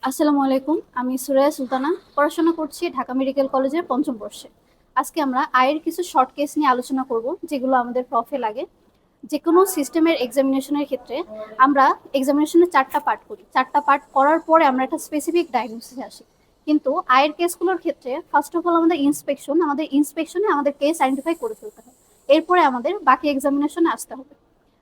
আসসালামু আলাইকুম। আমি সুরাইয়া সুলতানা। পড়াশোনা করছি ঢাকা মেডিকেল কলেজের পঞ্চম বর্ষে। আজকে আমরা আয়ের কিছু শর্ট কেস নিয়ে আলোচনা করব, যেগুলো আমাদের প্রফে লাগে। যেকোনো সিস্টেমের এক্সামিনেশনের ক্ষেত্রে আমরা এক্সামিনেশনের 4টা পার্ট করি। 4টা পার্ট করার পরে আমরা একটা স্পেসিফিক ডায়াগনোসিসে আসি। কিন্তু আয়ের কেসগুলোর ক্ষেত্রে ফার্স্ট অফ অল আমাদের ইন্সপেকশনে আমাদের কেস আইডেন্টিফাই করে ফেলতে হয়। এরপরে আমাদের বাকি এক্সামিনেশনে আসতে হবে।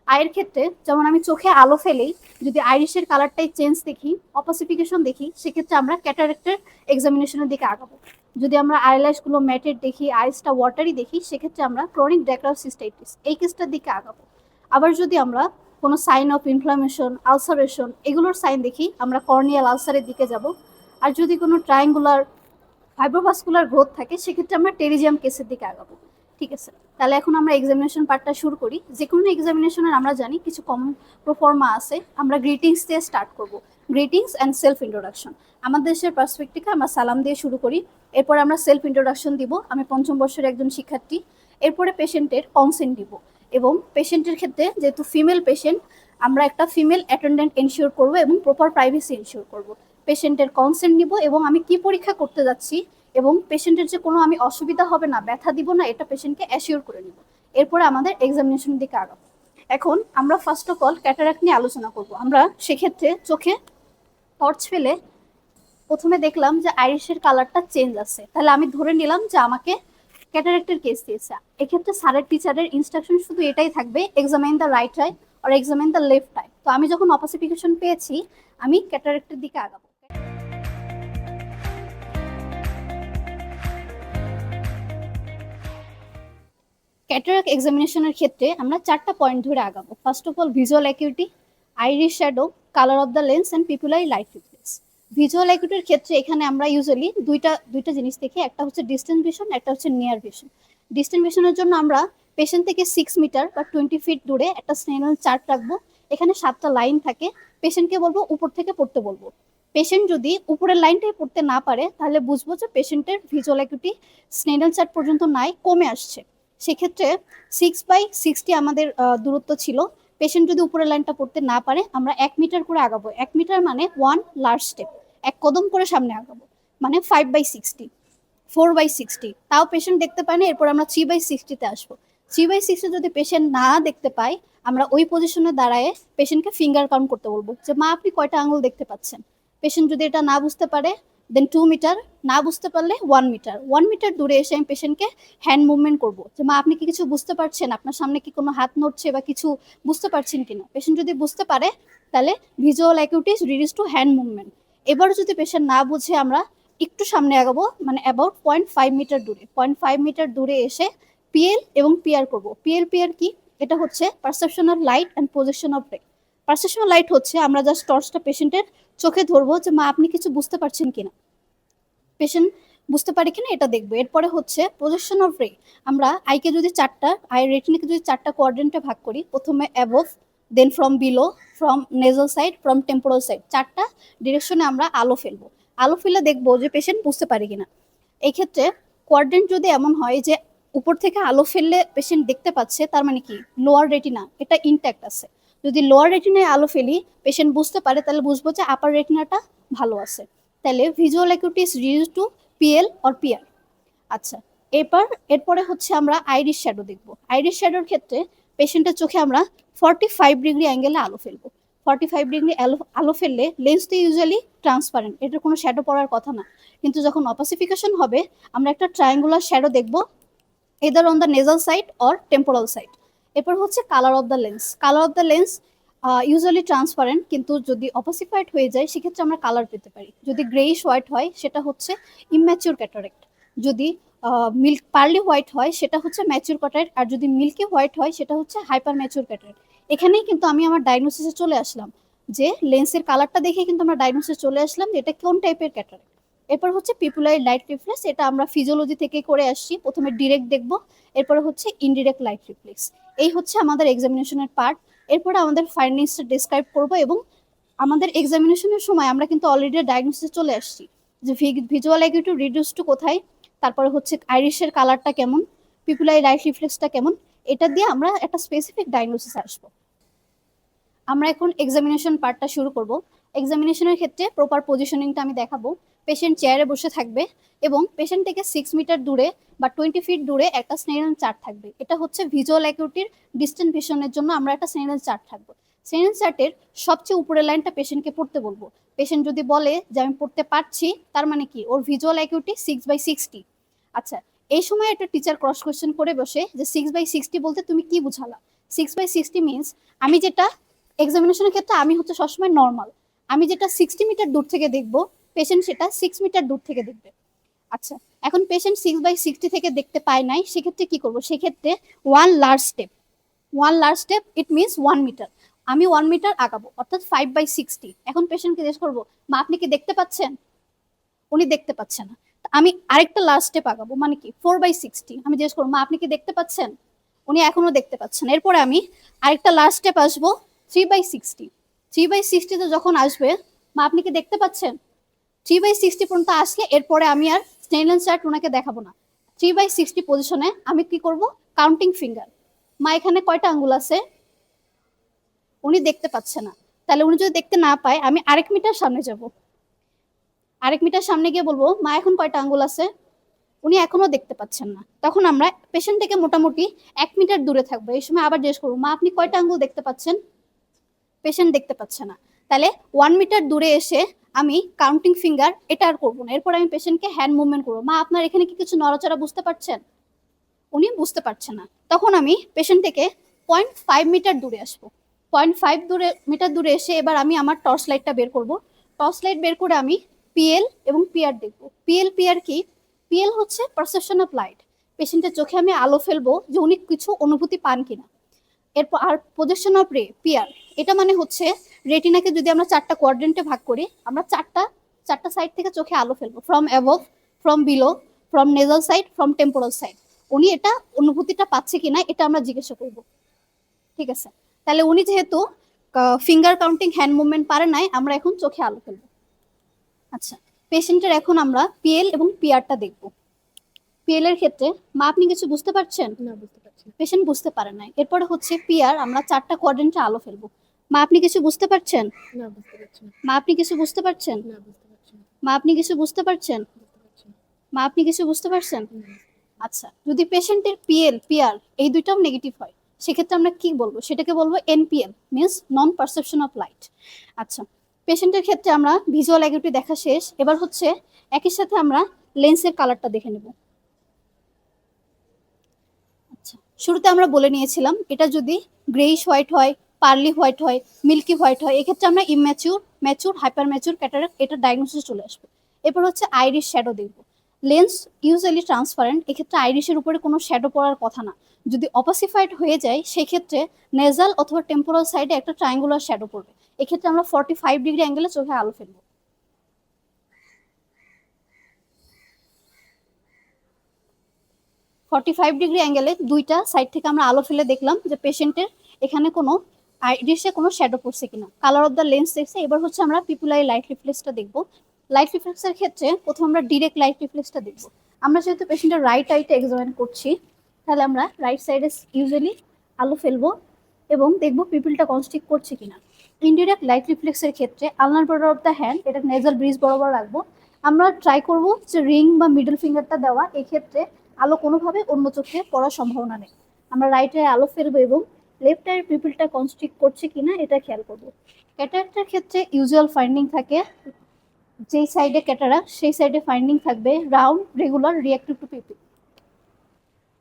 আয়ের ক্ষেত্রে যেমন আমি চোখে আলো ফেলেই যদি আইরিশের কালারটাই চেঞ্জ দেখি, অপাসিফিকেশন দেখি, সেক্ষেত্রে আমরা ক্যাটারেক্টের এক্সামিনেশনের দিকে আগাবো। যদি আমরা আইল্যাশগুলো ম্যাটেড দেখি, আইসটা ওয়াটারি দেখি, সেক্ষেত্রে আমরা ক্রনিক ড্যাক্রাসিস্টাইটিস এই কেসটার দিকে আগাবো। আবার যদি আমরা কোনো সাইন অফ ইনফ্লামেশন, আলসারেশন এগুলোর সাইন দেখি, আমরা কর্নিয়াল আলসারের দিকে যাব। আর যদি কোনো ট্রায়াঙ্গুলার ফাইব্রোভাস্কুলার গ্রোথ থাকে, সেক্ষেত্রে আমরা টেরিজিয়াম কেসের দিকে আগাবো। ঠিক আছে, তাহলে এখন আমরা এক্সামিনেশন পার্টটা শুরু করি। যে কোনো এক্সামিনেশনের আমরা জানি কিছু কমন প্রোফর্মা আছে। আমরা গ্রিটিংস দিয়ে স্টার্ট করব। Greetings and self introduction. আমাদের দেশের পার্সপেক্টিভে আমরা সালাম দিয়ে শুরু করি। এরপর আমরা সেলফ ইন্ট্রোডাকশন দিব, আমি পঞ্চম বর্ষের একজন শিক্ষার্থী। এরপরে পেশেন্টের কনসেন্ট দিব, এবং পেশেন্টের ক্ষেত্রে যেহেতু ফিমেল পেশেন্ট, আমরা একটা ফিমেল অ্যাটেন্ডেন্ট এনশিওর করব এবং প্রপার প্রাইভেসি এনশিওর করব। পেশেন্টের কনসেন্ট নিব এবং আমি কি পরীক্ষা করতে যাচ্ছি এবং পেশেন্টের যে কোনো আমি অসুবিধা হবে না, ব্যথা দিব না, এটা পেশেন্টকে অ্যাসিওর করে নিব। এরপরে আমাদের এক্সামিনেশনের দিকে আগাবো। এখন আমরা ফার্স্ট অফ অল ক্যাটারাক্ট নিয়ে আলোচনা করব। আমরা সেক্ষেত্রে চোখে টর্চ ফেলে প্রথমে দেখলাম যে আইরিশের কালারটা চেঞ্জ আছে, তাহলে আমি ধরে নিলাম যে আমাকে ক্যাটারাক্টের কেস দিয়েছে। এক্ষেত্রে স্যারের টিচারের ইনস্ট্রাকশন শুধু এটাই থাকবে, এক্সামাইন দ্য রাইট আই আর এক্সামাইন দ্য লেফট আই। তো আমি যখন অপাসিফিকেশন পেয়েছি, আমি ক্যাটারাক্টের দিকে আগাবো। ক্যাটারাক্ট এক্সামিনেশনের ক্ষেত্রে আমরা 4টা পয়েন্ট ধরে আগাবো। First of all visual acuity, iris shadow, colour of the lens and pupillary light reflex. Visual অ্যাকিউটির ক্ষেত্রে এখানে আমরা ইউজুয়ালি দুইটা জিনিস দেখি, একটা হচ্ছে ডিস্টেন্স ভিশন, একটা হচ্ছে নিয়ার ভিশন। ডিস্টেন্স ভিশনের জন্য আমরা পেশেন্ট থেকে 6 মিটার বা 20 ফিট দূরে একটা স্নেল চার্ট রাখবো। এখানে 7টা লাইন থাকে। পেশেন্টকে বলবো উপর থেকে পড়তে বলবো। পেশেন্ট যদি উপরের লাইনটাই পড়তে না পারে, তাহলে বুঝবো যে পেশেন্টের ভিজুয়াল অ্যাকিউটি স্নেডল চার্ট পর্যন্ত নাই, কমে আসছে। সেক্ষেত্রে 6/60 আমাদের দূরত্ব ছিল। পেশেন্ট যদি উপরের লাইনটা পড়তে না পারে, আমরা 1 মিটার করে আগাবো। 1 মিটার মানে 1 লার্জ স্টেপ, এক কদম করে সামনে আগাবো। মানে 5/60, 4/60। তাও পেশেন্ট দেখতে পায় না, এরপর আমরা 3/60-তে আসবো। 3/60 যদি পেশেন্ট না দেখতে পায়, আমরা ওই পজিশনে দাঁড়ায় পেশেন্টকে ফিঙ্গার কাউন্ট করতে বলবো, যে মা আপনি কয়টা আঙুল দেখতে পাচ্ছেন। পেশেন্ট যদি এটা না বুঝতে পারে, দেন 2 মিটার। না বুঝতে পারলে 1 মিটার। 1 মিটার দূরে এসে আমি পেশেন্টকে হ্যান্ড মুভমেন্ট করবো, যে মা আপনি কি কিছু বুঝতে পারছেন, আপনার সামনে কি কোনো হাত নড়ছে বা কিছু বুঝতে পারছেন কিনা। পেশেন্ট যদি বুঝতে পারে, তাহলে visual acuity is reduce to hand movement. এবার যদি পেশেন্ট না বুঝে, আমরা একটু সামনে আগাবো, মানে অ্যাবাউট 0.5 মিটার দূরে। 0.5 মিটার দূরে এসে পিএল এবং পিআর করবো। পিআর কি? এটা হচ্ছে perception of light and projection of রে। পারসেপশন লাইট হচ্ছে আমরা জাস্ট টর্চটা পেশেন্টের চোখে ধরবো, যে মা আপনি কিছু বুঝতে পারছেন কিনা, পেশেন্ট বুঝতে পারে কিনা এটা দেখবো। এরপরে হচ্ছে প্রজেকশন অফ রে। আমরা আইকে যদি আই রেটিনাকে যদি 4টা কোয়াড্রেন্টে ভাগ করি, প্রথমে above, then from below, from nasal side, from temporal side, 4টা ডিরেকশনে আমরা আলো ফেলবো। আলো ফেলে দেখবো যে পেশেন্ট বুঝতে পারে কিনা। এই ক্ষেত্রে কোয়াড্রেন্ট যদি এমন হয় যে উপর থেকে আলো ফেললে পেশেন্ট দেখতে পাচ্ছে, তার মানে কি লোয়ার রেটিনা এটা ইনট্যাক্ট আছে। যদি লোয়ার রেটিনায় আলো ফেলি, পেশেন্ট বুঝতে পারে, তাহলে বুঝবো যে আপার রেটিনাটা ভালো আছে। তাহলে visual acuity is reduced to PL or PR. আচ্ছা, এরপরে হচ্ছে আমরা আইরিশ শ্যাডো দেখবো। আইরিশ শ্যাডোর ক্ষেত্রে পেশেন্টের চোখে আমরা 45 ডিগ্রি অ্যাঙ্গেলে আলো ফেলবো। 45 ডিগ্রি আলো ফেললে লেন্স তো ইউজুয়ালি ট্রান্সপারেন্ট, এটার কোনো শ্যাডো পড়ার কথা না। কিন্তু যখন অপাসিফিকেশন হবে, আমরা একটা ট্রায়াঙ্গুলার শ্যাডো দেখবো, either on the nasal side or temporal side. এরপর হচ্ছে colour of the lens. Colour of the lens usually transparent, কিন্তু যদি অপাসিফাইড হয়ে যায়, সেক্ষেত্রে আমরা কালার পেতে পারি। যদি গ্রেইশ হোয়াইট হয়, সেটা হচ্ছে ইম্যাচিউর ক্যাটারেক্ট। যদি মিল্ক পার্লি হোয়াইট হয়, সেটা হচ্ছে ম্যাচিউর ক্যাটারেক্ট। আর যদি মিল্কি হোয়াইট হয়, সেটা হচ্ছে হাইপার ম্যাচিউর ক্যাটারেক্ট। এখানেই কিন্তু আমি আমার ডায়াগনোসিসে চলে আসলাম, যে লেন্সের কালারটা দেখে কিন্তু আমরা ডায়াগনোসিসে চলে আসলাম যে এটা কোন টাইপের ক্যাটারেক্ট। এরপর হচ্ছে পিপুলারি লাইট রিফ্লেক্স। এটা আমরা ফিজিওলজি থেকে করে আসছি। প্রথমে ডিরেক্ট দেখব, এরপরে হচ্ছে ইনডিরেক্ট লাইট রিফ্লেক্স। এই হচ্ছে আমাদের এক্সামিনেশনের পার্ট। এরপরে আমাদের ফাইন্ডিংসটা ডিসক্রাইব করব, এবং আমাদের এক্সামিনেশনের সময় আমরা কিন্তু অলরেডি ডায়াগনোসিসে চলে আসছি, যে ভিজুয়াল অ্যাকিউটি রিডিউস টু কোথায়, তারপরে হচ্ছে আইরিশের কালারটা কেমন, পিপুলারি লাইট রিফ্লেক্সটা কেমন, এটা দিয়ে আমরা একটা স্পেসিফিক ডায়াগনোসিস আসবো। আমরা এখন এক্সামিনেশন পার্টটা শুরু করব। এক্সামিনেশনের ক্ষেত্রে প্রপার পজিশনিংটা আমি দেখাবো। পেশেন্ট চেয়ারে বসে থাকবে এবং পেশেন্ট থেকে 6 মিটার দূরে বা 20 ফিট দূরে একটা স্নেইল চার্ট থাকবে। এটা হচ্ছে ভিজুয়াল অ্যাকিউটির ডিস্টেন্স ভিশনের জন্য আমরা একটা স্নেইল চার্ট থাকবো। স্নেইল চার্টের সবচেয়ে উপরের লাইনটা পেশেন্টকে পড়তে বলবো। পেশেন্ট যদি বলে যে আমি পড়তে পারছি, তার মানে কি ওর ভিজুয়াল অ্যাকিউটি 6/60। আচ্ছা, এই সময় একটা টিচার ক্রস কোয়েশ্চেন করে বসে যে 6/60 বলতে তুমি কি বুঝালা। 6/60 মিনস আমি যেটা এক্সামিনেশনের ক্ষেত্রে আমি হচ্ছে সবসময় নর্মাল, আমি যেটা 60 মিটার দূর থেকে দেখবো, পেশেন্ট সেটা 6 মিটার দূর থেকে দেখবে। আচ্ছা, এখন পেশেন্ট 6/60 থেকে দেখতে পায় নাই, সেক্ষেত্রে কি করবো? সেক্ষেত্রে one large step it means 1 metre, আমি 1 মিটার আগাবো, অর্থাৎ 5/60। এখন পেশেন্টকে জিজ্ঞেস করবো, মা আপনি কি দেখতে পাচ্ছেন? উনি দেখতে পাচ্ছে না। আমি আরেকটা লার্জ স্টেপ আগাবো, মানে কি 4/60। আমি জিজ্ঞেস করবো, মা আপনি কি দেখতে পাচ্ছেন? উনি এখনো দেখতে পাচ্ছেন। এরপরে আমি আরেকটা লার্জ স্টেপ আসবো, 3/60। 3/60 যখন আসবে, মা আপনি কি দেখতে পাচ্ছেন? 3/60 পর্যন্ত আসলে এরপরে আমি আর স্নেইল চার্ট ওনাকে দেখাবো না। 3/60 পজিশনে আমি কি করব? Counting finger. মা এখানে কয়টা আঙ্গুল আছে? উনি দেখতে পাচ্ছে না। তাহলে উনি যদি দেখতে না পায়, আমি আরেক মিটার সামনে যাব। আরেক মিটার সামনে গিয়ে বলবো, মা এখন কয়টা আঙ্গুল আছে? উনি এখনো দেখতে পাচ্ছেন না। তখন আমরা পেশেন্ট থেকে মোটামুটি 1 মিটার দূরে থাকবো। এই সময় আবার জিজ্ঞেস করবো, মা আপনি কয়টা আঙ্গুল দেখতে পাচ্ছেন? পেশেন্ট দেখতে পাচ্ছে না। তাহলে 1 মিটার দূরে এসে আমি কাউন্টিং ফিঙ্গার এটা আর করবো না। এরপর আমি পেশেন্টকে হ্যান্ড মুভমেন্ট করবো, মা আপনার এখানে কি কিছু নড়াচড়া বুঝতে পারছেন? উনি বুঝতে পারছে না। তখন আমি পেশেন্ট থেকে 0.5 মিটার দূরে আসবো। 0.5 মিটার দূরে এসে এবার আমি আমার টর্চ লাইটটা বের করব। টর্চ লাইট বের করে আমি পিএল এবং পিআর দেখবো। পিআর কি? পিএল হচ্ছে পারসেপশন অফ লাইট। পেশেন্টের চোখে আমি আলো ফেলবো যে উনি কিছু অনুভূতি পান কিনা। এরপর আর প্রজেকশন অফ পিআর, এটা মানে হচ্ছে রেটিনাকে যদি আমরা 4টা কোয়াড্রেন্টে ভাগ করি, আমরা চারটা সাইড থেকে চোখে আলো ফেলবো, from above, from below, from nasal side, from temporal side. উনি এটা অনুভূতিটা পাচ্ছে কিনা এটা আমরা জিজ্ঞাসা করব। ঠিক আছে, তাহলে উনি যেহেতু ফিঙ্গার কাউন্টিং হ্যান্ড মুভমেন্ট পারে নাই, আমরা এখন চোখে আলো ফেলবো। আচ্ছা, পেশেন্টের এখন আমরা পিএল এবং পিআরটা দেখব। পিএল এর ক্ষেত্রে, মা আপনি কিছু বুঝতে পারছেন? না, বুঝতে পারছি না। পেশেন্ট বুঝতে পারে নাই। এরপরে হচ্ছে পিআর, আমরা 4টা কোয়াড্রেন্টে আলো ফেলবো। মা আপনি কিছু বুঝতে পারছেন? না, বুঝতে পারছি না। মা আপনি কিছু বুঝতে পারছেন? না, বুঝতে পারছি না। মা আপনি কিছু বুঝতে পারছেন? বুঝতে পারছি না। মা আপনি কিছু বুঝতে পারছেন? না। আচ্ছা, যদি পেশেন্টের পিআর এই দুইটাও নেগেটিভ হয়, সেক্ষেত্রে আমরা কি বলবো? সেটাকে বলবো NPL, means non perception of light. আচ্ছা, পেশেন্টের ক্ষেত্রে আমরা ভিজুয়াল অ্যাকিউটি দেখা শেষ। এবার হচ্ছে একই সাথে আমরা লেন্সের কালারটা দেখে নেব। আচ্ছা, শুরুতে আমরা বলে নিয়েছিলাম এটা যদি গ্রেইশ হোয়াইট হয়, পার্লি হোয়াইট হয়, মিল্কি হোয়াইট হয়, এক্ষেত্রে আমরা immature, mature, hyper mature cataract এটা ডায়াগনোসিস চলে আসবে। এরপর হচ্ছে আইরিশ শ্যাডো দেখব। লেন্স ইউজুয়ালি ট্রান্সপারেন্ট, এক্ষেত্রে আইরিশের উপরে কোনো শ্যাডো পড়ার কথা না। যদি অপাসিফাইড হয়ে যায়, সেক্ষেত্রে নেজাল অথবা টেম্পোরাল সাইডে একটা ট্রায়াঙ্গুলার শ্যাডো পড়বে। এক্ষেত্রে আমরা 45 ডিগ্রি অ্যাঙ্গেলে চোখে আলো ফেলবো। 45 ডিগ্রি অ্যাঙ্গেলে দুইটা সাইড থেকে আমরা আলো ফেলে দেখলাম যে পেশেন্টের এখানে কোনো আইরিশে কোনো শ্যাডো পড়ছে কিনা। কালার অফ দ্য লেন্স দেখছে। এবার হচ্ছে আমরা পিপুলারি লাইট রিফ্লেক্সটা দেখবো। লাইট রিফ্লেক্সের ক্ষেত্রে প্রথমে আমরা ডিরেক্ট লাইট রিফ্লেক্সটা দেখবো। আমরা যেহেতু পেশেন্টের রাইট আইটা এক্সামিন করছি, তাহলে আমরা রাইট সাইডে ইউজুয়ালি আলো ফেলবো এবং দেখবো পিপিলটা কনস্ট্রিক্ট করছে কিনা। ইনডিরেক্ট লাইট রিফ্লেক্সের ক্ষেত্রে আলনার বর্ডার অফ দ্য হ্যান্ড এটা নেজাল ব্রিজ বরাবর রাখবো। আমরা ট্রাই করবো যে রিং বা মিডল ফিঙ্গারটা দেওয়া, এক্ষেত্রে আলো কোনোভাবে অন্য চোখে পড়ার সম্ভাবনা নেই। আমরা রাইটে আলো ফেলবো এবং লেফট আইয়ের পিপিলটা কনস্ট্রিক্ট করছে কিনা এটা খেয়াল করবো। ক্যাটারাক্টের ক্ষেত্রে ইউজুয়াল ফাইন্ডিং থাকে, যেই সাইডে ক্যাটারাক্ট সেই সাইডে ফাইন্ডিং থাকবে round, regular, reactive to pupil.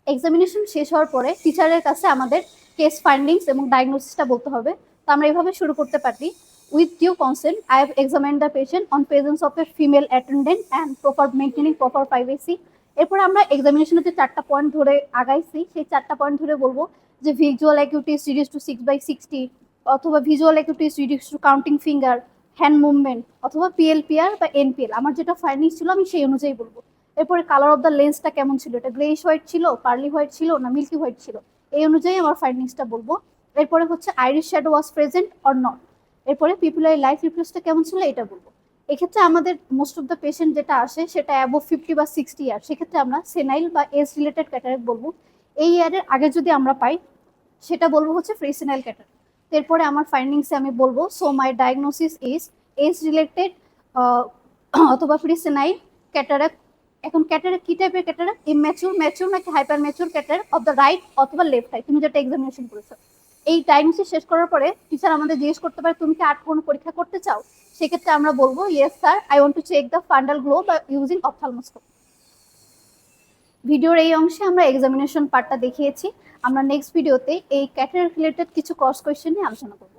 Examination শেষ হওয়ার পরে টিচারের কাছে আমাদের কেস ফাইন্ডিংস এবং ডায়াগনোসিসটা বলতে হবে। তো আমরা এভাবে শুরু করতে পারি। With due consent I have examined the patient on presence of a female attendant and proper maintaining proper privacy. এরপর আমরা এক্সামিনেশনে যে 4টা পয়েন্ট ধরে আগাইছি, সেই 4টা পয়েন্ট ধরে বলবো যে visual acuity is reduce to 6/60, অথবা visual acuity is reduce to counting finger, hand movement, অথবা পিএলপিআর বা এনপিএল। আমার যেটা ফাইন্ডিংস ছিল আমি সেই অনুযায়ী বলবো। এরপরে কালার অফ দ্য লেন্সটা কেমন ছিল, এটা গ্রেইশ হোয়াইট ছিল, পার্লি হোয়াইট ছিল, না মিল্কি হোয়াইট ছিল, এই অনুযায়ী আমার ফাইন্ডিংসটা বলবো। এরপরে হচ্ছে Irish shadow was present or not. এরপরে পিপুলারি লাইট রিফ্লেক্সটা কেমন ছিল এটা বলবো। এক্ষেত্রে আমাদের মোস্ট অফ দ্য পেশেন্ট যেটা আসে সেটা অ্যাবভ 50 বা 60 ইয়ার, সেক্ষেত্রে আমরা সেনাইল বা এজ রিলেটেড ক্যাটারাক্ট বলবো। এই ইয়ারের আগে যদি আমরা পাই, সেটা বলবো হচ্ছে ফ্রি সেনাইল ক্যাটারাক্ট। এরপরে আমার ফাইন্ডিংসে আমি বলবো, so my diagnosis is age related অথবা প্রিসেনাইল ক্যাটারাক্ট। এখন ক্যাটারাক্ট কি টাইপের ক্যাটারাক্ট? ইম্যাচিউর, ম্যাচিউর নাকি hyper mature cataract of the right অথবা লেফট আই, তুমি যেটা এক্সামিনেশন করেছো। এই ডায়াগনোসিস শেষ করার পরে টিচার আমাদের জিজ্ঞেস করতে পারে তুমি কি আর কোনো পরীক্ষা করতে চাও? সেক্ষেত্রে আমরা বলবো yes sir, I want to check the fundal glow by using ophthalmoscope. ভিডিওর এই অংশে আমরা এক্সামিনেশন পার্টটা দেখিয়েছি। আমরা নেক্সট ভিডিওতে এই ক্যাটারাক্ট রিলেটেড কিছু ক্রস কোয়েশ্চেন নিয়ে আলোচনা করবো।